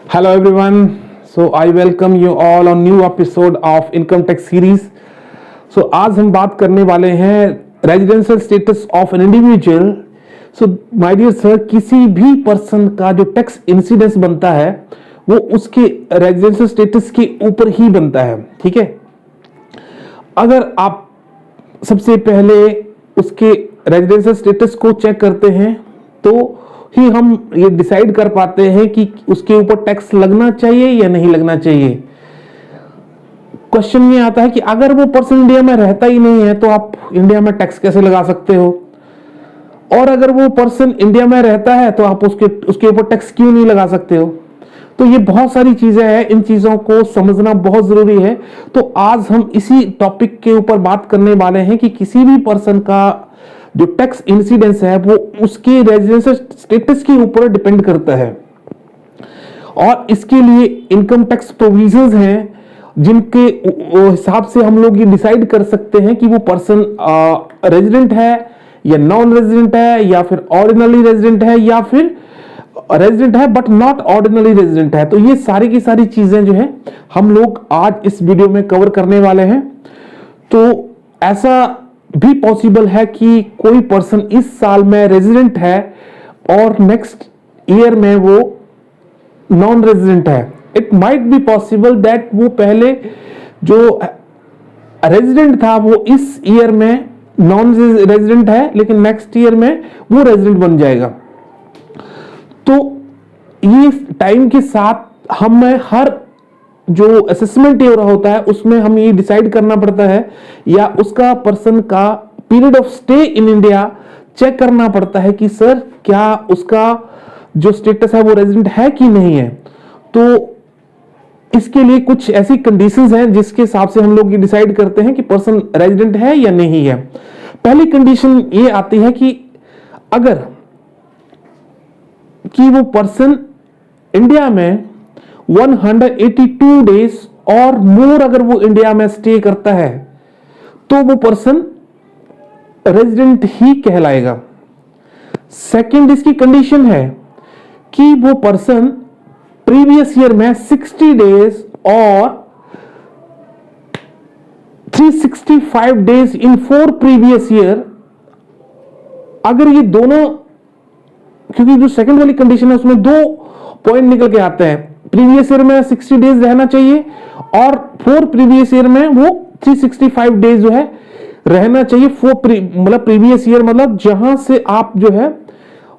Hello everyone. So I welcome you all on new episode of Income Tax Series. So आज हम बात करने वाले हैं residential status of an individual. So my dear sir, किसी भी पर्सन का जो टैक्स इंसिडेंस बनता है वो उसके रेजिडेंशियल स्टेटस के ऊपर ही बनता है. ठीक है. अगर आप सबसे पहले उसके रेजिडेंशियल स्टेटस को चेक करते हैं तो ही हम ये डिसाइड कर पाते हैं कि उसके ऊपर टैक्स लगना चाहिए या नहीं लगना चाहिए. क्वेश्चन ये आता है कि अगर वो पर्सन इंडिया में रहता ही नहीं है तो आप इंडिया में टैक्स कैसे लगा सकते हो, और अगर वो पर्सन इंडिया में रहता है तो आप उसके ऊपर टैक्स क्यों नहीं लगा सकते हो. तो ये बहुत सारी चीजें हैं, इन चीजों को समझना बहुत जरूरी है. तो आज हम इसी टॉपिक के ऊपर बात करने वाले हैं कि किसी भी पर्सन का जो टैक्स इंसिडेंस है वो उसके रेजिडेंशियल स्टेटस के ऊपर डिपेंड करता है, और इसके लिए इनकम टैक्स प्रोविजंस हैं जिनके हिसाब से हम लोग ये डिसाइड कर सकते हैं कि वो पर्सन रेजिडेंट है या नॉन रेजिडेंट है, या फिर ऑर्डिनरी रेजिडेंट है, या फिर रेजिडेंट है बट नॉट ऑर्डिनरी रेजिडेंट है. तो ये सारी की सारी चीजें जो है हम लोग आज इस वीडियो में कवर करने वाले हैं. तो ऐसा भी पॉसिबल है कि कोई पर्सन इस साल में रेजिडेंट है और नेक्स्ट ईयर में वो नॉन रेजिडेंट है. It might be possible that वो पहले जो रेजिडेंट था वो इस ईयर में नॉन रेजिडेंट है लेकिन नेक्स्ट ईयर में वो रेजिडेंट बन जाएगा. तो ये टाइम के साथ हमें हर जो असेसमेंट हो रहा होता है उसमें हम ये डिसाइड करना पड़ता है, या उसका पर्सन का period of stay in India check करना पड़ता है कि सर क्या उसका जो स्टेटस है वो रेजिडेंट है कि नहीं है. तो इसके लिए कुछ ऐसी कंडीशंस हैं जिसके हिसाब से हम लोग ये डिसाइड करते हैं कि पर्सन रेजिडेंट है या नहीं है. पहली कंडीशन ये आती है कि अगर कि वो पर्सन इंडिया में 182 डेज और मोर अगर वो इंडिया में स्टे करता है तो वो पर्सन रेजिडेंट ही कहलाएगा. सेकंड इसकी कंडीशन है कि वो पर्सन प्रीवियस ईयर में 60 डेज और 365 डेज इन 4 प्रीवियस ईयर, अगर ये दोनों, क्योंकि जो सेकंड वाली कंडीशन है उसमें 2 पॉइंट निकल के आते हैं. प्रीवियस ईयर में 60 डेज रहना चाहिए और 4 प्रीवियस ईयर में वो 365 डेज जो है रहना चाहिए. मतलब प्रीवियस ईयर मतलब जहां से आप जो है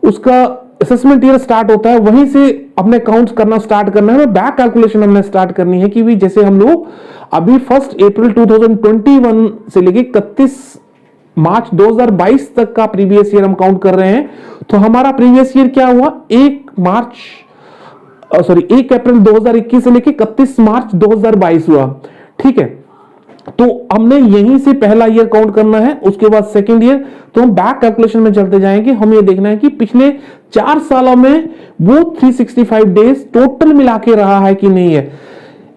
उसका असेसमेंट ईयर स्टार्ट होता है वहीं से अपने काउंट करना स्टार्ट करना है. बैक कैलकुलेशन हमने स्टार्ट करनी है कि भी जैसे हम लोग अभी 1 अप्रैल 2021 से लेके 31 मार्च 2022 तक का प्रीवियस ईयर हम काउंट कर रहे हैं. तो हमारा प्रीवियस ईयर क्या हुआ, 1 अप्रैल 2021 से लेके 31 मार्च 2022 हुआ. ठीक है. तो हमने यहीं से पहला ईयर काउंट करना है, उसके बाद सेकंड ईयर. तो हम बैक कैलकुलेशन में चलते जाएंगे. हम ये देखना है कि पिछले 4 सालों में वो 365 डेज टोटल मिला के रहा है कि नहीं है.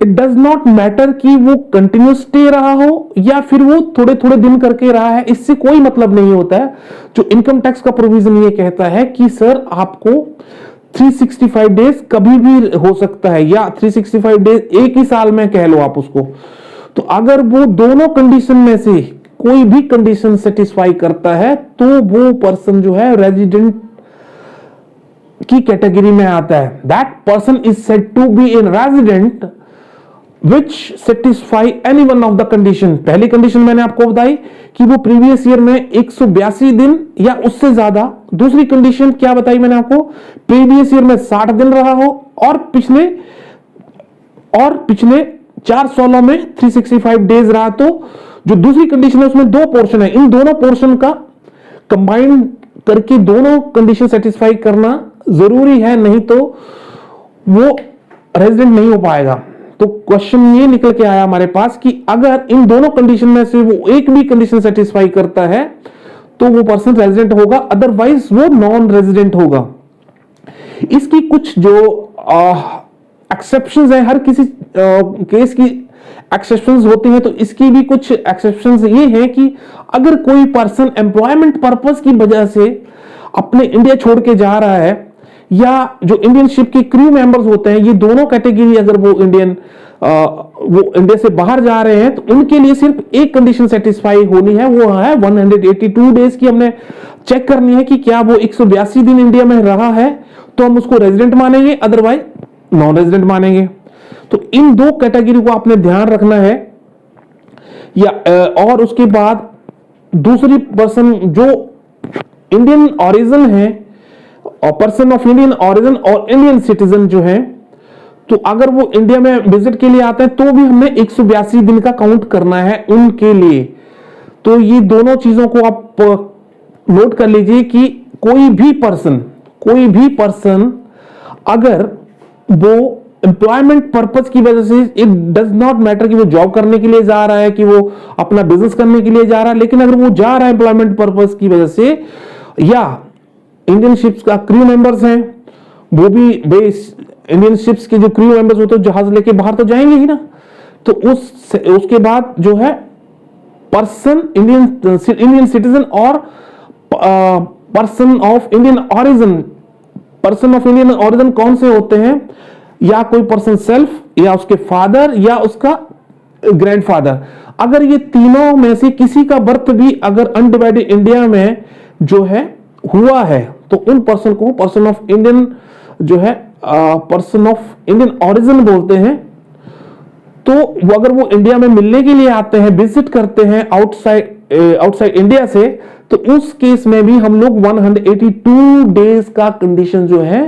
इट डज नॉट मैटर कि वो कंटिन्यूस स्टे रहा हो या फिर वो थोड़े थोड़े दिन करके रहा है, इससे कोई मतलब नहीं होता है. जो इनकम टैक्स का प्रोविजन ये कहता है कि सर आपको 365 डेज कभी भी हो सकता है, या 365 डेज एक ही साल में कह लो आप उसको. तो अगर वो दोनों कंडीशन में से कोई भी कंडीशन सेटिस्फाई करता है तो वो पर्सन जो है रेजिडेंट की कैटेगरी में आता है. That person is said to be in resident which satisfy any one of the condition. पहली कंडीशन मैंने आपको बताई कि वो प्रीवियस ईयर में 182 दिन या उससे ज्यादा. दूसरी कंडीशन क्या बताई मैंने आपको, प्रीवियस ईयर में 60 दिन रहा हो और पिछले 4 सालों में 365 डेज रहा. तो जो दूसरी कंडीशन है उसमें 2 पोर्शन है. इन दोनों पोर्शन का कंबाइन करके दोनों कंडीशन सेटिस्फाई करना जरूरी है, नहीं तो वो रेजिडेंट नहीं हो पाएगा. तो क्वेश्चन ये निकल के आया हमारे पास कि अगर इन दोनों कंडीशन में से वो एक भी कंडीशन सेटिस्फाई करता है तो वो पर्सन रेजिडेंट होगा, अदरवाइज वो नॉन रेजिडेंट होगा. इसकी कुछ जो एक्सेप्शंस है, हर किसी केस की एक्सेप्शंस होती हैं, तो इसकी भी कुछ एक्सेप्शंस ये हैं कि अगर कोई पर्सन एम्प्लॉयमेंट पर्पस की वजह से अपने इंडिया छोड़ के जा रहा है या जो इंडियन शिप के क्रू मेंबर्स होते हैं, ये दोनों कैटेगरी अगर वो इंडिया से बाहर जा रहे हैं तो उनके लिए सिर्फ एक कंडीशन सेटिस्फाई होनी है, वो है 182 डेज की हमने चेक करनी है कि क्या वो 182 दिन इंडिया में रहा है तो हम उसको रेजिडेंट मानेंगे, अदरवाइज नॉन रेजिडेंट मानेंगे। तो इन दो कैटेगरी को आपने ध्यान रखना है। या और उसके बाद दूसरी पर्सन जो इंडियन ओरिजिन है और पर्सन ऑफ इंडियन ओरिजिन और इंडियन सिटीजन जो है, तो अगर वो इंडिया में विजिट के लिए आते हैं तो भी हमने 182 दिन का काउंट करना है उनके लिए। तो ये दोनों चीजों को आप नोट कर लीजिए कि कोई भी पर्सन अगर वो एम्प्लॉयमेंट पर्पस की वजह से, इट डज नॉट मैटर कि वो जॉब करने के लिए जा रहा है कि वो अपना बिजनेस करने के लिए जा रहा है, लेकिन अगर वो जा रहा है एम्प्लॉयमेंट पर्पस की वजह से, या इंडियन शिप्स का क्रू मेंबर्स हैं, वो भी इंडियन शिप्स के जो क्रू मेंबर्स होते हैं जहाज लेके बाहर तो जाएंगे ही ना, तो उसके बाद जो है पर्सन इंडियन सिटीजन और पर्सन ऑफ इंडियन ओरिजिन कौन से होते हैं, या कोई पर्सन सेल्फ, या उसके फादर, या उसका ग्रैंडफादर। अगर ये तीनों में से किसी का बर्थ भी अगर अनडिवाइडेड इंडिया में जो है हुआ है तो उन पर्सन को पर्सन ऑफ इंडियन जो है पर्सन ऑफ इंडियन ओरिजिन बोलते हैं। तो वो अगर वो इंडिया में मिलने के लिए आते हैं, विजिट करते हैं आउटसाइड इंडिया से, तो उस केस में भी हम लोग 182 डेज का कंडीशन जो है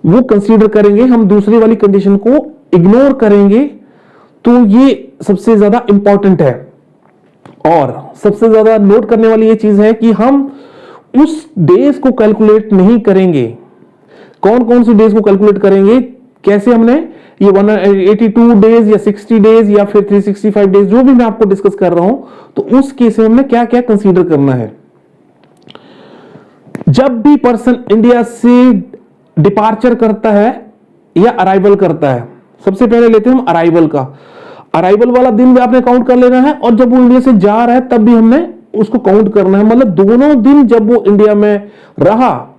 वो कंसीडर करेंगे, हम दूसरी वाली कंडीशन को इग्नोर करेंगे। तो ये सबसे ज्यादा इंपॉर्टेंट है। और सबसे ज्यादा नोट करने वाली ये चीज है कि हम उस डेज को कैलकुलेट नहीं करेंगे। कौन कौन सी डेज को कैलकुलेट करेंगे, कैसे हमने ये 182 डेज या 60 डेज या फिर 365 डेज जो भी मैं आपको डिस्कस कर रहा हूं, तो उस केस में हमने क्या क्या कंसीडर करना है। जब भी पर्सन इंडिया से डिपार्चर करता है या अराइवल करता है, सबसे पहले लेते हैं हम अराइवल का। अराइवल वाला दिन भी आपने काउंट कर लेना है, और जब वो इंडिया से जा रहा है तब भी हमने उसको काउंट करना है। मतलब दोनों दिन जब वो इंडिया में रहा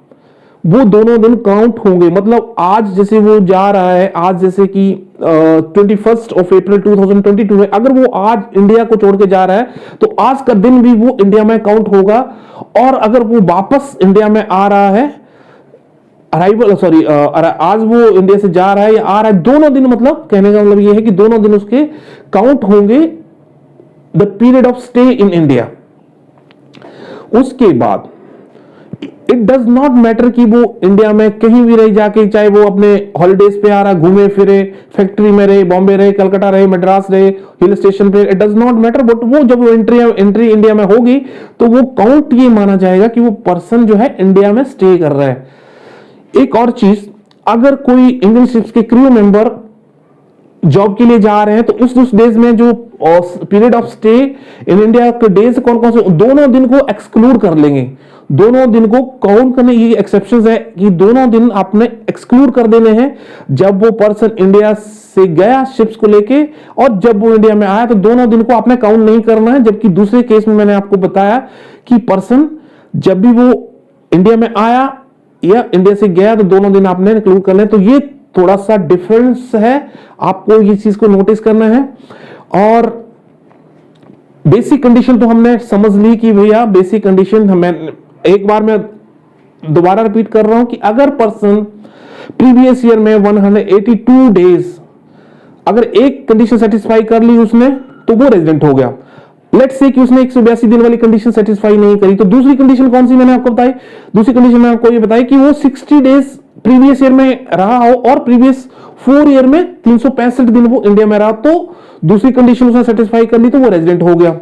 वो दोनों दिन काउंट होंगे। मतलब आज जैसे वो जा रहा है, आज जैसे कि 21 अप्रैल 2022 है, अगर वो आज इंडिया को छोड़ के जा रहा है तो आज का दिन भी वो इंडिया में काउंट होगा। और अगर वो वापस इंडिया में आ रहा है, आज वो इंडिया से जा रहा है या आ रहा है, दोनों दिन, मतलब कहने का मतलब ये है कि दोनों दिन उसके काउंट होंगे the period of stay in India. उसके बाद इट डज नॉट मैटर कि वो इंडिया में कहीं भी रह जाके, चाहे वो अपने हॉलिडेज पे आ रहा, घूमे फिरे, फैक्ट्री में रहे, बॉम्बे रहे, कलकत्ता रहे, मद्रास रहे, हिल स्टेशन पे, it does not matter. But वो जब वो एंट्री इंडिया में होगी तो वो काउंट ये माना जाएगा कि वो पर्सन जो है इंडिया में स्टे कर रहा है। एक और चीज, अगर कोई इंडियन शिप्स के क्रू मेंबर जॉब के लिए जा रहे हैं तो उस डेज में जो period of stay in India के डेज कौन कौन से, दोनों दिन को एक्सक्लूड कर लेंगे। दोनों दिन को काउंट करने, ये एक्सेप्शंस है कि दोनों दिन आपने एक्सक्लूड कर देने हैं। जब वो पर्सन इंडिया से गया शिप्स को लेके और जब वो इंडिया में आया तो दोनों दिन को आपने काउंट नहीं करना है। जबकि दूसरे केस में मैंने आपको बताया कि पर्सन जब भी वो इंडिया में आया या इंडिया से गया तो दोनों दिन आपने इंक्लूड करना है। तो ये थोड़ा सा डिफरेंस है, आपको ये चीज को नोटिस करना है। और बेसिक कंडीशन तो हमने समझ ली कि भैया बेसिक कंडीशन हमें, एक बार मैं दोबारा रिपीट कर रहा हूं कि अगर पर्सन प्रीवियस ईयर में 182 डेज अगर एक कंडीशन सेटिस्फाई कर ली उसने तो वो रेजिडेंट हो गया। लेट्स से कि उसने 182 दिन वाली कंडीशन सेटिस्फाई नहीं करी, तो दूसरी कंडीशन कौन सी मैंने आपको बताई, दूसरी कंडीशन मैंने आपको ये बताई कि वो 60 डेज प्रीवियस ईयर में रहा हो और प्रीवियस 4 ईयर में 365 दिन वो इंडिया में रहा, तो दूसरी कंडीशन उसने सेटिस्फाई कर ली तो वो रेजिडेंट हो गया।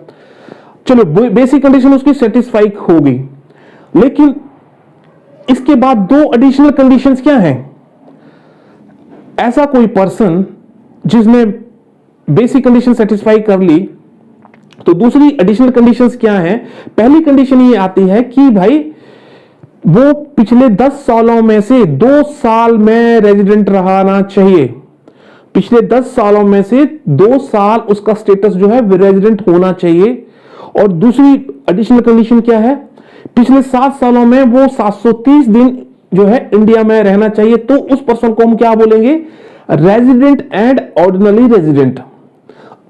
चलो बेसिक कंडीशन उसकी सेटिस्फाई हो गई, लेकिन इसके बाद दो एडिशनल कंडीशंस क्या हैं। ऐसा कोई पर्सन जिसने बेसिक कंडीशन सेटिस्फाई कर ली तो दूसरी एडिशनल कंडीशंस क्या हैं। पहली कंडीशन ये आती है कि भाई वो पिछले 10 सालों में से 2 साल में रेजिडेंट रहना चाहिए। पिछले 10 सालों में से 2 साल उसका स्टेटस जो है रेजिडेंट होना चाहिए। और दूसरी एडिशनल कंडीशन क्या है, पिछले 7 सालों में वो 730 दिन जो है इंडिया में रहना चाहिए, तो उस पर्सन को हम क्या बोलेंगे, रेजिडेंट एंड ऑर्डिनरी रेजिडेंट।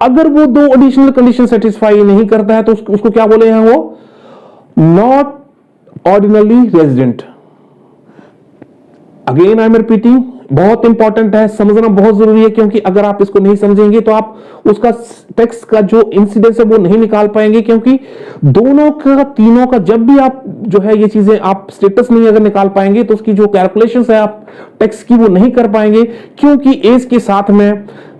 अगर वो दो एडिशनल कंडीशन सेटिस्फाई नहीं करता है तो उसको क्या बोले हैं, वो not ordinary resident. Again I am repeating, बहुत इंपॉर्टेंट है, समझना बहुत जरूरी है, क्योंकि अगर आप इसको नहीं समझेंगे तो आप उसका टेक्स्ट का जो इंसिडेंस है वो नहीं निकाल पाएंगे, क्योंकि दोनों का तीनों का जब भी आप जो है ये चीजें आप स्टेटस नहीं अगर निकाल पाएंगे तो उसकी जो कैलकुलेशंस है आप टैक्स की वो नहीं कर पाएंगे, क्योंकि एज के साथ में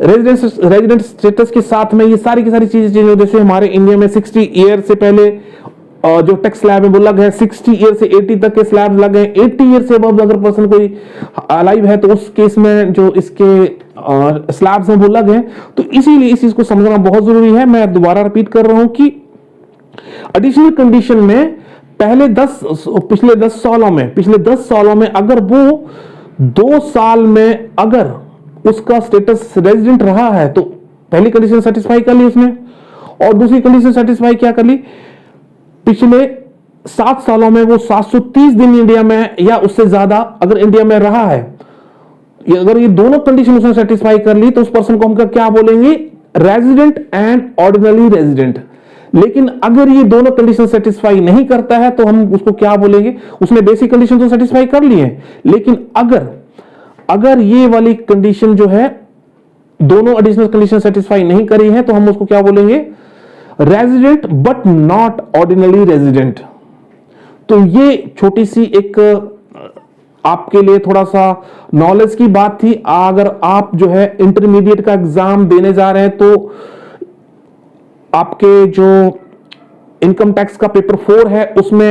रेजिडेंट स्टेटस के साथ में ये सारी की सारी चीजें चेंज हो। जैसे हमारे इंडिया में 60 ईयर से पहले जो टैक्स स्लैब है वो लग है, 60 ईयर से 80 तक के स्लैब लग हैं, 80 ईयर से अब अगर पर्सन कोई अलाइव है तो उस केस में जो इसके स्लैब्स हैं वो लग हैं। तो इसीलिए इस चीज को समझना बहुत जरूरी है। मैं दोबारा रिपीट कर रहा हूं कि एडिशनल कंडीशन में पिछले 10 सालों में अगर वो 2 साल में अगर उसका स्टेटस रेजिडेंट रहा है तो पहली कंडीशन सेटिस्फाई कर ली उसने, और दूसरी कंडीशन सेटिस्फाई क्या कर ली, पिछले 7 सालों में वो 730 दिन इंडिया में या उससे ज्यादा अगर इंडिया में रहा है, अगर ये दोनों कंडीशन उसने सेटिस्फाई कर ली तो उस पर्सन को हम क्या बोलेंगे, रेजिडेंट एंड ऑर्डिनरी रेजिडेंट। लेकिन अगर ये दोनों कंडीशन सेटिस्फाई नहीं करता है तो हम उसको क्या बोलेंगे, उसने बेसिक कंडीशन तो सेटिस्फाई कर ली है, लेकिन अगर ये वाली कंडीशन जो है दोनों एडिशनल कंडीशन सेटिस्फाई नहीं करी है तो हम उसको क्या बोलेंगे, resident but not ordinary resident. तो ये छोटी सी एक आपके लिए थोड़ा सा नॉलेज की बात थी। अगर आप जो है इंटरमीडिएट का एग्जाम देने जा रहे हैं तो आपके जो इनकम टैक्स का पेपर 4 है उसमें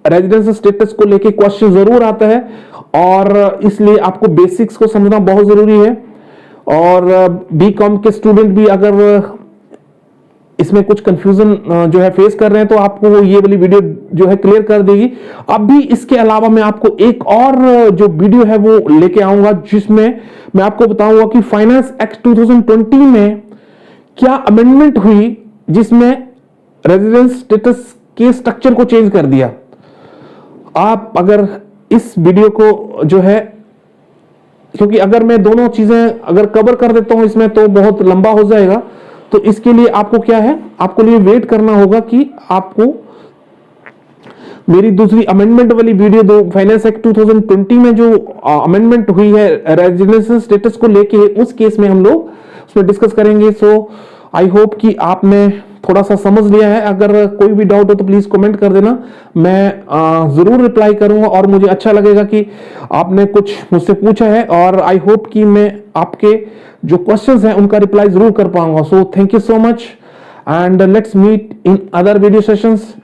रेजिडेंस स्टेटस को लेके क्वेश्चन जरूर आता है, और इसलिए आपको बेसिक्स को समझना बहुत जरूरी है। और बीकॉम के स्टूडेंट भी अगर इसमें कुछ कंफ्यूजन जो है फेस कर रहे हैं तो आपको ये वाली वीडियो जो है क्लियर कर देगी। अब भी इसके अलावा मैं आपको एक और जो वीडियो है वो लेके आऊंगा जिसमें मैं आपको बताऊंगा कि फाइनेंस एक्ट 2020 में क्या अमेंडमेंट हुई जिसमें रेजिडेंस स्टेटस के स्ट्रक्चर को चेंज कर दिया। आप अगर इस वीडियो को जो है, क्योंकि अगर मैं दोनों चीजें अगर कवर कर देता हूं इसमें तो बहुत लंबा हो जाएगा, तो इसके लिए आपको क्या है, आपको लिए वेट करना होगा कि आपको मेरी दूसरी अमेंडमेंट वाली वीडियो दो, फाइनेंस एक्ट 2020 में जो अमेंडमेंट हुई है रेजिडेंस स्टेटस को लेके, उस केस में हम लोग उसमें डिस्कस करेंगे। सो आई होप कि आपने थोड़ा सा समझ लिया है। अगर कोई भी डाउट हो तो प्लीज कमेंट कर देना, मैं जरूर रिप्लाई करूंगा और मुझे अच्छा लगेगा कि आपने कुछ मुझसे पूछा है, और आई होप कि मैं आपके जो क्वेश्चंस हैं उनका रिप्लाई जरूर कर पाऊंगा। So thank you so much and let's meet in other video sessions.